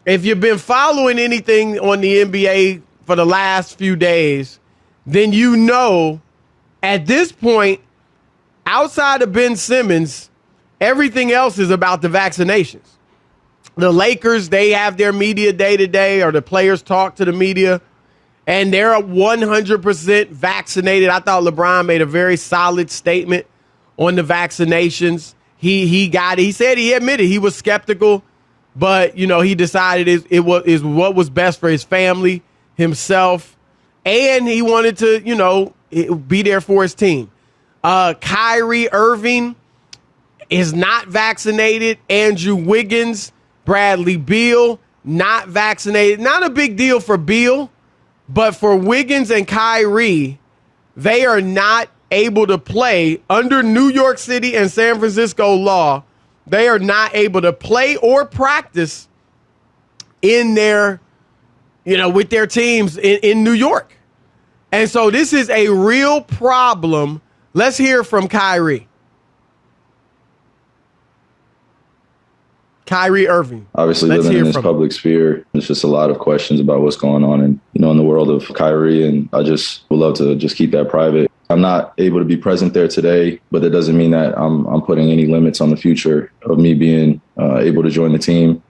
if you've been following anything on the NBA for the last few days, then you know at this point, outside of Ben Simmons, everything else is about the vaccinations. The Lakers, they have their media day to day, or the players talk to the media, and they're 100% vaccinated. I thought LeBron made a very solid statement on the vaccinations. He got it. He said he admitted he was skeptical, but, you know, he decided it was what was best for his family, himself, and he wanted to, you know, be there for his team. Kyrie Irving is not vaccinated. Andrew Wiggins, Bradley Beal, not vaccinated. Not a big deal for Beal, but for Wiggins and Kyrie, they are not able to play under New York City and San Francisco law. They are not able to play or practice in their, you know, with their teams in New York. And so this is a real problem. Let's hear from Kyrie. Kyrie Irving. Obviously, living in this public sphere, there's just a lot of questions about what's going on in the world of Kyrie, and I just would love to just keep that private. I'm not able to be present there today, but that doesn't mean that I'm putting any limits on the future of me being able to join the team.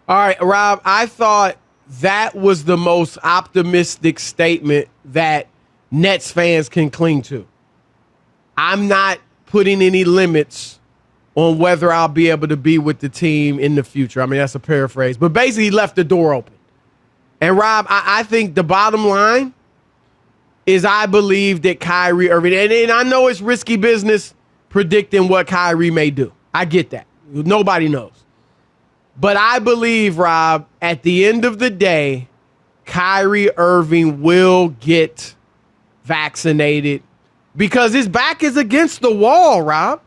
All right, Rob, I thought that was the most optimistic statement that Nets fans can cling to. I'm not putting any limits on whether I'll be able to be with the team in the future. I mean, that's a paraphrase, but basically he left the door open. And Rob, I think the bottom line is I believe that Kyrie Irving, and I know it's risky business predicting what Kyrie may do. I get that. Nobody knows. But I believe, Rob, at the end of the day, Kyrie Irving will get vaccinated because his back is against the wall, Rob.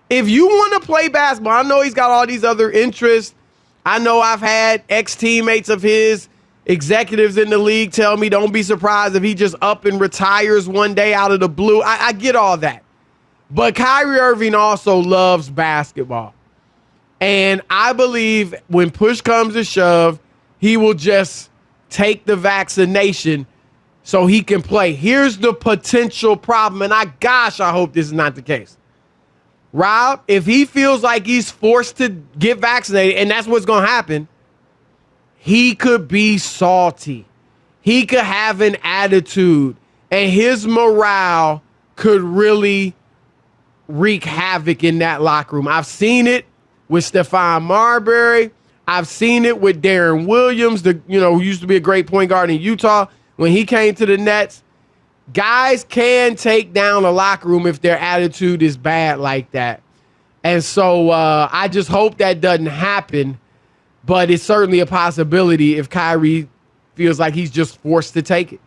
If you want to play basketball, I know he's got all these other interests. I know I've had ex-teammates of his, executives in the league, tell me don't be surprised if he just up and retires one day out of the blue. I get all that. But Kyrie Irving also loves basketball. And I believe when push comes to shove, he will just take the vaccination so he can play. Here's the potential problem, and I hope this is not the case. Rob, if he feels like he's forced to get vaccinated, and that's what's going to happen, he could be salty. He could have an attitude, and his morale could really wreak havoc in that locker room. I've seen it with Stephon Marbury. I've seen it with Darren Williams, who used to be a great point guard in Utah. When he came to the Nets, guys can take down a locker room if their attitude is bad like that. And so I just hope that doesn't happen, but it's certainly a possibility if Kyrie feels like he's just forced to take it.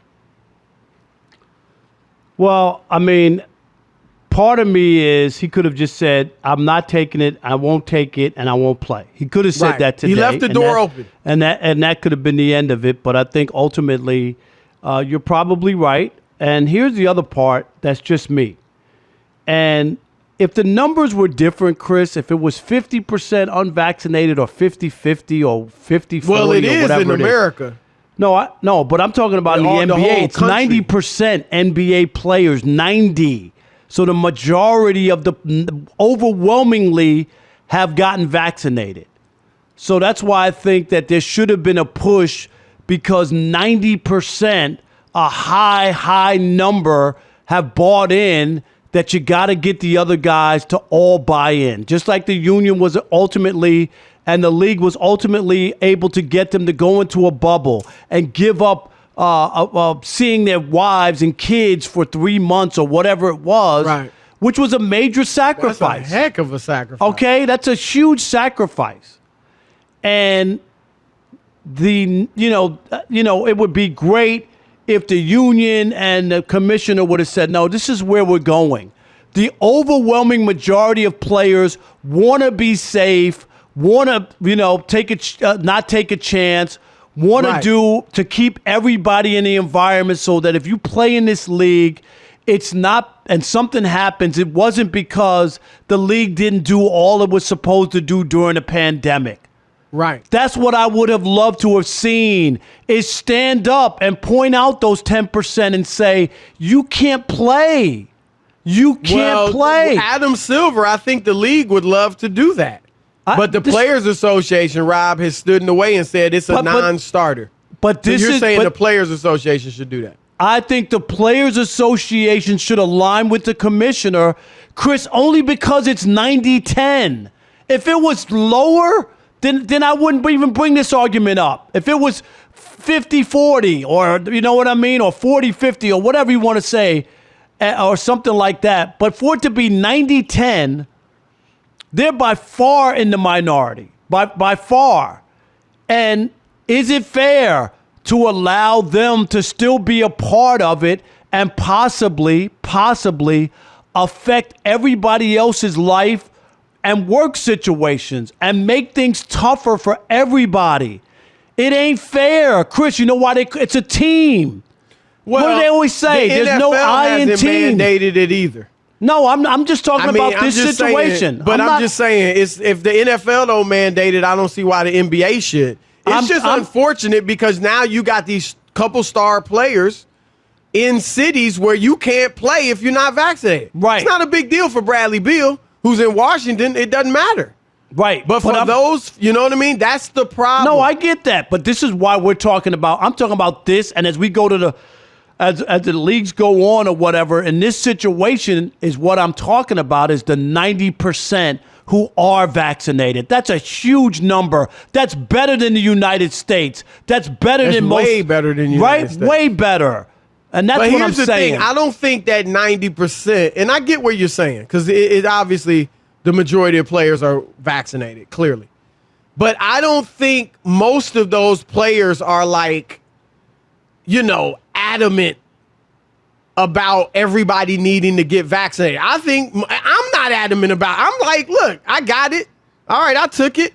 Well, I mean, part of me is he could have just said, I'm not taking it, I won't take it, and I won't play. He could have said that today. He left the door open. And that could have been the end of it. But I think ultimately you're probably right. And here's the other part that's just me. And if the numbers were different, Chris, if it was 50% unvaccinated or 50-50 or 50-40 well, it or is whatever in America. No, but I'm talking about in the NBA. It's country. 90% NBA players, 90. So the majority of overwhelmingly have gotten vaccinated. So that's why I think that there should have been a push because 90%, a high number, have bought in that you got to get the other guys to all buy in. Just like the union was ultimately, and the league was ultimately able to get them to go into a bubble and give up seeing their wives and kids for 3 months or whatever it was, right, which was a major sacrifice. That's a heck of a sacrifice. Okay, that's a huge sacrifice. And it would be great if the union and the commissioner would have said, no, this is where we're going. The overwhelming majority of players want to be safe, want to, not take a chance, want to do to keep everybody in the environment so that if you play in this league, it's not, and something happens, it wasn't because the league didn't do all it was supposed to do during the pandemic. Right. That's what I would have loved to have seen, is stand up and point out those 10% and say, you can't play. You can't play. Adam Silver, I think the league would love to do that. But the Players Association, Rob, has stood in the way and said it's a non-starter. But so you're saying the Players Association should do that? I think the Players Association should align with the commissioner, Chris, only because it's 90-10. If it was lower, then I wouldn't even bring this argument up. If it was 50-40 or, you know what I mean, or 40-50 or whatever you want to say, or something like that. But for it to be 90-10, they're by far in the minority, by far. And is it fair to allow them to still be a part of it and possibly affect everybody else's life and work situations and make things tougher for everybody? It ain't fair. Chris, you know why? It's a team. What do they always say? There's no I in team. Mandated it either. No, I'm just talking about this situation. I'm just saying, if the NFL don't mandate it, I don't see why the NBA should. It's just unfortunate because now you got these couple star players in cities where you can't play if you're not vaccinated. Right. It's not a big deal for Bradley Beal, who's in Washington. It doesn't matter. Right. But for those, you know what I mean? That's the problem. No, I get that. But this is why we're talking about, I'm talking about this. And as we go to the, as the leagues go on or whatever, in this situation is what I'm talking about is the 90% who are vaccinated. That's a huge number. That's better than the United States. That's better than most. Way better than the United States. Way better. And that's what I'm saying. But here's the thing. I don't think that 90%, and I get what you're saying, because it obviously the majority of players are vaccinated, clearly. But I don't think most of those players are like, you know, adamant about everybody needing to get vaccinated. I think I'm not adamant about it. I'm like, look, I got it. All right, I took it.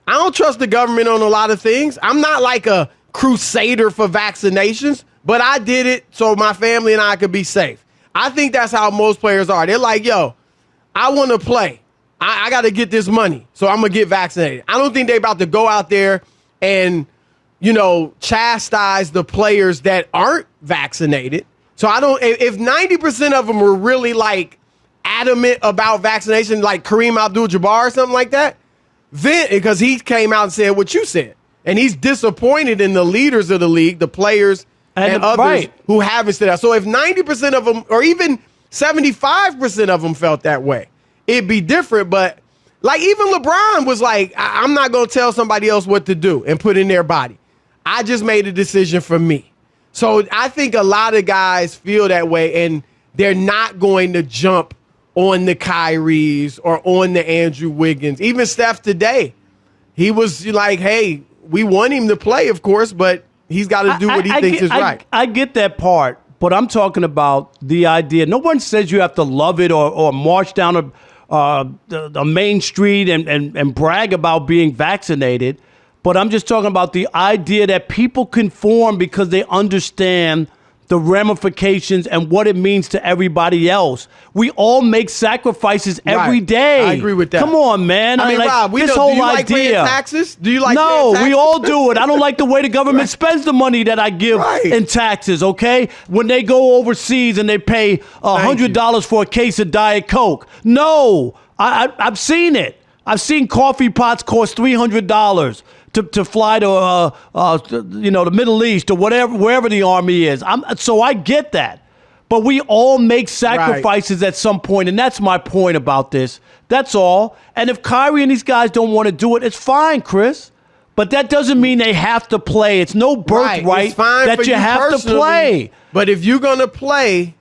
I don't trust the government on a lot of things. I'm not like a crusader for vaccinations, but I did it so my family and I could be safe. I think that's how most players are. They're like, yo, I want to play. I got to get this money, so I'm going to get vaccinated. I don't think they're about to go out there and, you know, chastise the players that aren't vaccinated. So I don't, if 90% of them were really like adamant about vaccination, like Kareem Abdul-Jabbar or something like that, then, because he came out and said what you said, and he's disappointed in the leaders of the league, the players and others who haven't said that. So if 90% of them, or even 75% of them felt that way, it'd be different. But like even LeBron was like, I'm not going to tell somebody else what to do and put in their body. I just made a decision for me. So I think a lot of guys feel that way, and they're not going to jump on the Kyries or on the Andrew Wiggins. Even Steph today, he was like, hey, we want him to play, of course, but he's got to do what he thinks is right. I get that part, but I'm talking about the idea. No one says you have to love it or march down the main street and brag about being vaccinated. But I'm just talking about the idea that people conform because they understand the ramifications and what it means to everybody else. We all make sacrifices every day. I agree with that. Come on, man. I mean, like, Rob, this do whole you like idea. paying taxes? Do you like No, paying taxes? we all do it. I don't like the way the government spends the money that I give in taxes, okay? When they go overseas and they pay $100 for a case of Diet Coke. No, I've seen it. I've seen coffee pots cost $300 to fly to the Middle East or wherever the army is. So I get that, but we all make sacrifices at some point, and that's my point about this. That's all. And if Kyrie and these guys don't want to do it, it's fine, Chris. But that doesn't mean they have to play. It's no birthright that you have to play. But if you're gonna play,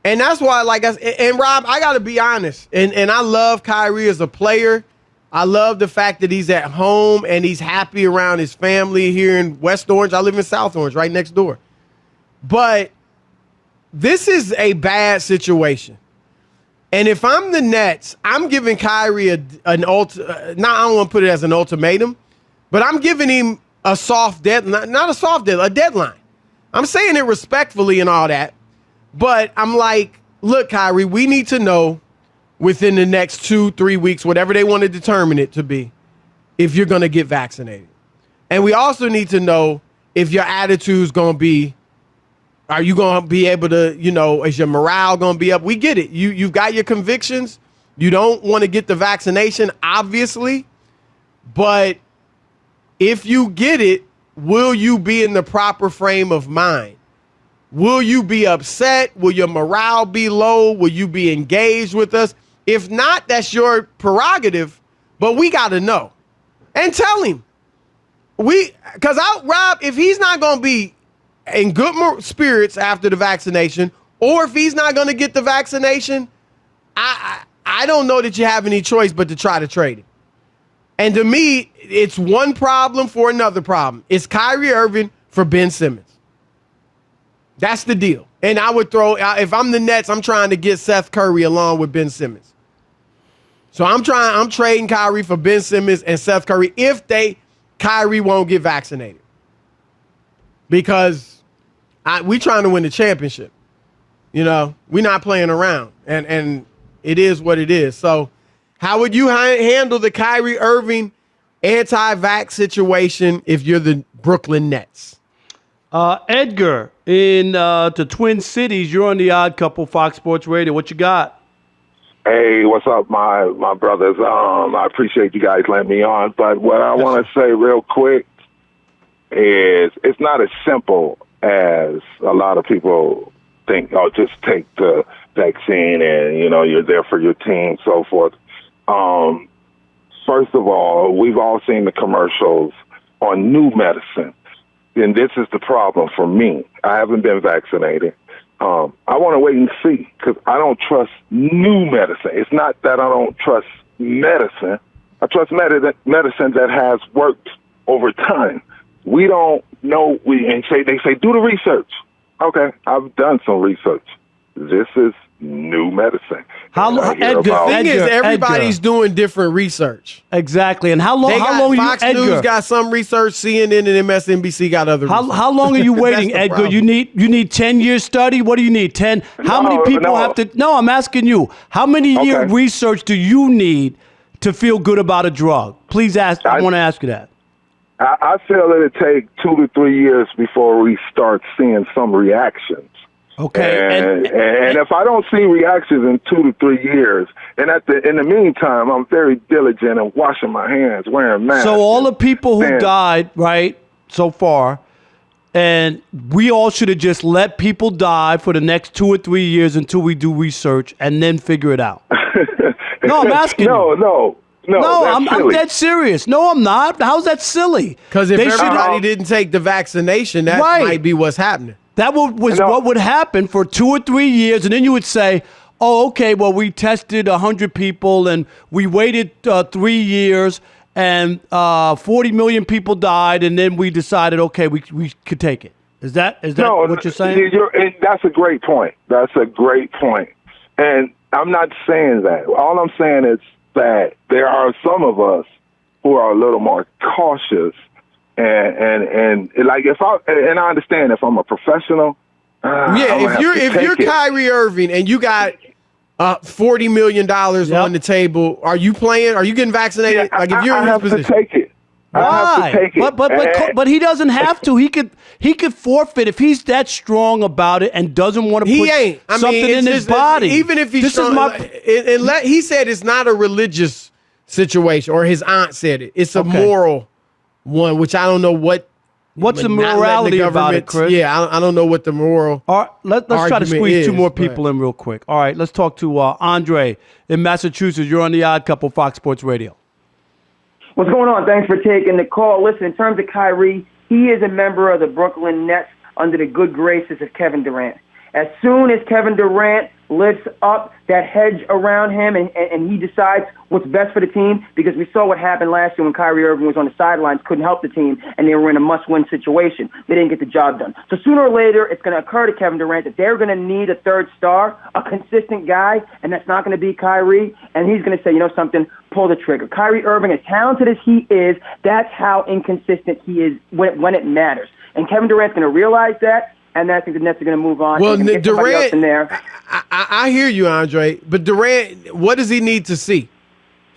and that's why, and Rob, I got to be honest, and I love Kyrie as a player. I love the fact that he's at home and he's happy around his family here in West Orange. I live in South Orange, right next door. But this is a bad situation. And if I'm the Nets, I'm giving Kyrie I don't want to put it as an ultimatum, but I'm giving him a soft deadline, not a soft deadline, a deadline. I'm saying it respectfully and all that, but I'm like, look, Kyrie, we need to know within the next 2-3 weeks, whatever they want to determine it to be, if you're going to get vaccinated. And we also need to know if your attitude's going to be, are you going to be able to, is your morale going to be up? We get it. You've got your convictions. You don't want to get the vaccination, obviously. But if you get it, will you be in the proper frame of mind? Will you be upset? Will your morale be low? Will you be engaged with us? If not, that's your prerogative, but we got to know. And tell him. Because Rob, if he's not going to be in good spirits after the vaccination, or if he's not going to get the vaccination, I don't know that you have any choice but to try to trade him. And to me, it's one problem for another problem. It's Kyrie Irving for Ben Simmons. That's the deal. And I would if I'm the Nets, I'm trying to get Seth Curry along with Ben Simmons. So I'm trading Kyrie for Ben Simmons and Seth Curry if Kyrie won't get vaccinated. Because we trying to win the championship. We're not playing around. And it is what it is. So how would you handle the Kyrie Irving anti-vax situation if you're the Brooklyn Nets? Edgar in the Twin Cities, you're on the Odd Couple, Fox Sports Radio. What you got? Hey, what's up, my brothers? I appreciate you guys letting me on. But what I want to say real quick is it's not as simple as a lot of people think. Oh, just take the vaccine and, you're there for your team, so forth. First of all, we've all seen the commercials on new medicine. And this is the problem for me. I haven't been vaccinated. I want to wait and see because I don't trust new medicine. It's not that I don't trust medicine. I trust medicine that has worked over time. We don't know. They say do the research. Okay, I've done some research. This is new medicine. The thing is, everybody's doing different research. Exactly. And how long are you, Fox Edgar? News got some research. CNN and MSNBC got other research. How long are you waiting, Edgar? Problem. You need 10 years study? What do you need? 10? How many people have to? No, I'm asking you. How many year research do you need to feel good about a drug? Please ask. I want to ask you that. I feel it'll take 2 to 3 years before we start seeing some reactions. Okay. And if I don't see reactions in 2 to 3 years, and in the meantime, I'm very diligent in washing my hands, wearing masks. So all the people who died, right, so far, and we all should have just let people die for the next 2 or 3 years until we do research and then figure it out. No, I'm asking you. No, I'm dead serious. No, I'm not. How's that silly? Because if everybody didn't take the vaccination, that might be what's happening. That was what would happen for 2 or 3 years, and then you would say, oh, okay, well, we tested 100 people, and we waited 3 years, and 40 million people died, and then we decided, okay, we could take it. Is that what you're saying? That's a great point. That's a great point. And I'm not saying that. All I'm saying is that there are some of us who are a little more cautious. And like I understand if I'm a professional. If you're Kyrie Irving and you got $40 million on the table, are you playing? Are you getting vaccinated? Yeah, if you're in his position, I have to take it. Why? I have to take it. But he doesn't have to. He could forfeit if he's that strong about it and doesn't want to put something in his body. Even if he's strong, he said it's not a religious situation, or his aunt said it. It's a moral one, which I don't know what's the morality about it, Chris? Yeah, I don't know what the moral. All right, let's try to squeeze two more people in real quick. All right, let's talk to Andre in Massachusetts. You're on the Odd Couple, Fox Sports Radio. What's going on? Thanks for taking the call. Listen, in terms of Kyrie, he is a member of the Brooklyn Nets under the good graces of Kevin Durant. As soon as Kevin Durant lifts up that hedge around him and he decides what's best for the team, because we saw what happened last year when Kyrie Irving was on the sidelines, couldn't help the team, and they were in a must-win situation. They didn't get the job done. So sooner or later, it's going to occur to Kevin Durant that they're going to need a third star, a consistent guy, and that's not going to be Kyrie, and he's going to say, you know something, pull the trigger. Kyrie Irving, as talented as he is, that's how inconsistent he is when it matters. And Kevin Durant's going to realize that, and I think the Nets are going to move on. Well, Durant, in there. I hear you, Andre, but Durant, what does he need to see?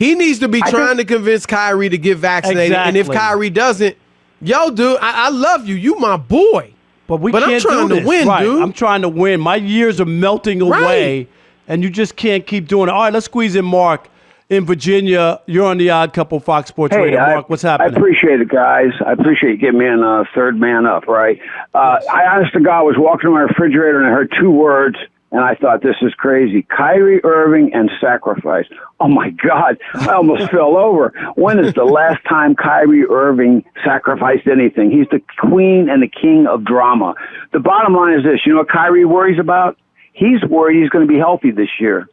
He needs to be trying to convince Kyrie to get vaccinated. Exactly. And if Kyrie doesn't, yo, dude, I love you. You my boy. But I'm can't trying do to this. win, right. dude. I'm trying to win. My years are melting away, and you just can't keep doing it. All right, let's squeeze in Mark in Virginia. You're on the Odd Couple Fox Sports Radio. Mark, what's happening? I appreciate it, guys. I appreciate you getting me in third man up, right? I, honest to God, was walking to my refrigerator and I heard two words, and I thought, this is crazy. Kyrie Irving and sacrifice. Oh, my God. I almost fell over. When is the last time Kyrie Irving sacrificed anything? He's the queen and the king of drama. The bottom line is this. You know what Kyrie worries about? He's worried he's going to be healthy this year.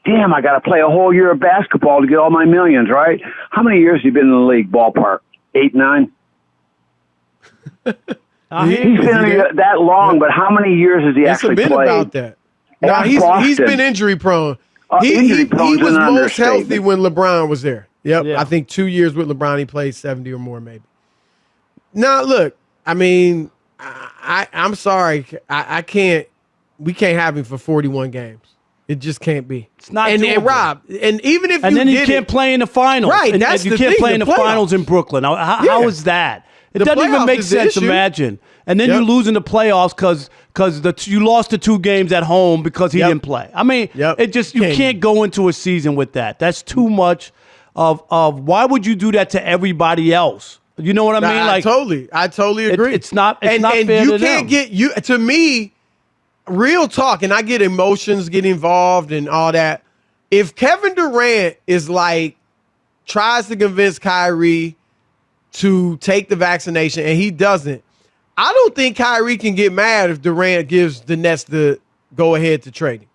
Damn, I got to play a whole year of basketball to get all my millions, right? How many years have you been in the league, ballpark? 8, 9? He's been in that long, but how many years has he actually been played? About that. No, he's been injury prone. He was most healthy when LeBron was there. Yep. Yeah. I think 2 years with LeBron, he played 70 or more, maybe. Now, look, I mean, I'm sorry. I can't. We can't have him for 41 games. It just can't be. It's not and doable. Rob, and even if and then you can't play in the finals. Right, and, that's you the can't thing, play in the playoffs. finals in Brooklyn. How is that? It doesn't even make sense. Imagine, and then you lose in the playoffs because you lost the 2 games at home because he didn't play. I mean, it just you can't go into a season with that. That's too much of why would you do that to everybody else? You know what I mean? I totally agree. It's not fair you to can't them. get you to me. Real talk, and I get emotions get involved and all that. If Kevin Durant is tries to convince Kyrie to take the vaccination and he doesn't, I don't think Kyrie can get mad if Durant gives the Nets the go ahead to trade him.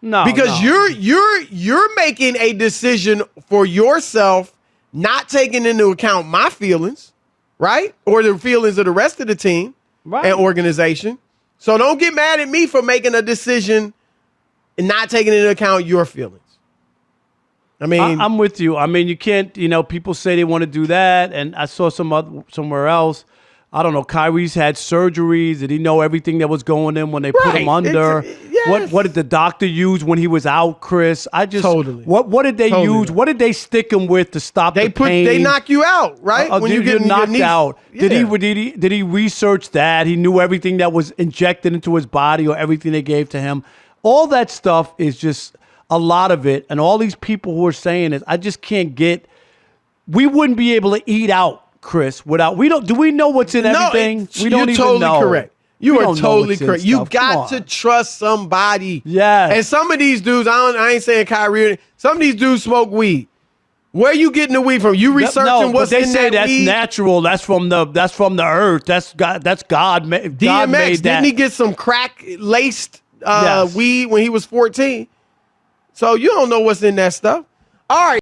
No, because you're making a decision for yourself, not taking into account my feelings, right, or the feelings of the rest of the team and organization. So don't get mad at me for making a decision and not taking into account your feelings. I mean, I'm with you. I mean, you can't, people say they want to do that. And I saw somewhere else. I don't know. Kyrie's had surgeries. Did he know everything that was going in when they put him under? What did the doctor use when he was out, Chris? What did they use? What did they stick him with to stop the pain? They knock you out, right? When you get knocked out. Yeah. Did he research that? He knew everything that was injected into his body or everything they gave to him. All that stuff is just a lot of it. And all these people who are saying it, I just can't get. We wouldn't be able to eat out, Chris, do we know what's in everything? We don't even totally know. Correct. You are totally correct. You Come got to trust somebody. Yeah. And some of these dudes, I ain't saying Kyrie, some of these dudes smoke weed. Where you getting the weed from? You researching what's in that weed? They say that's natural. That's from the earth. That's God. God made DMX, that. didn't he get some crack laced weed when he was 14? So you don't know what's in that stuff. All right.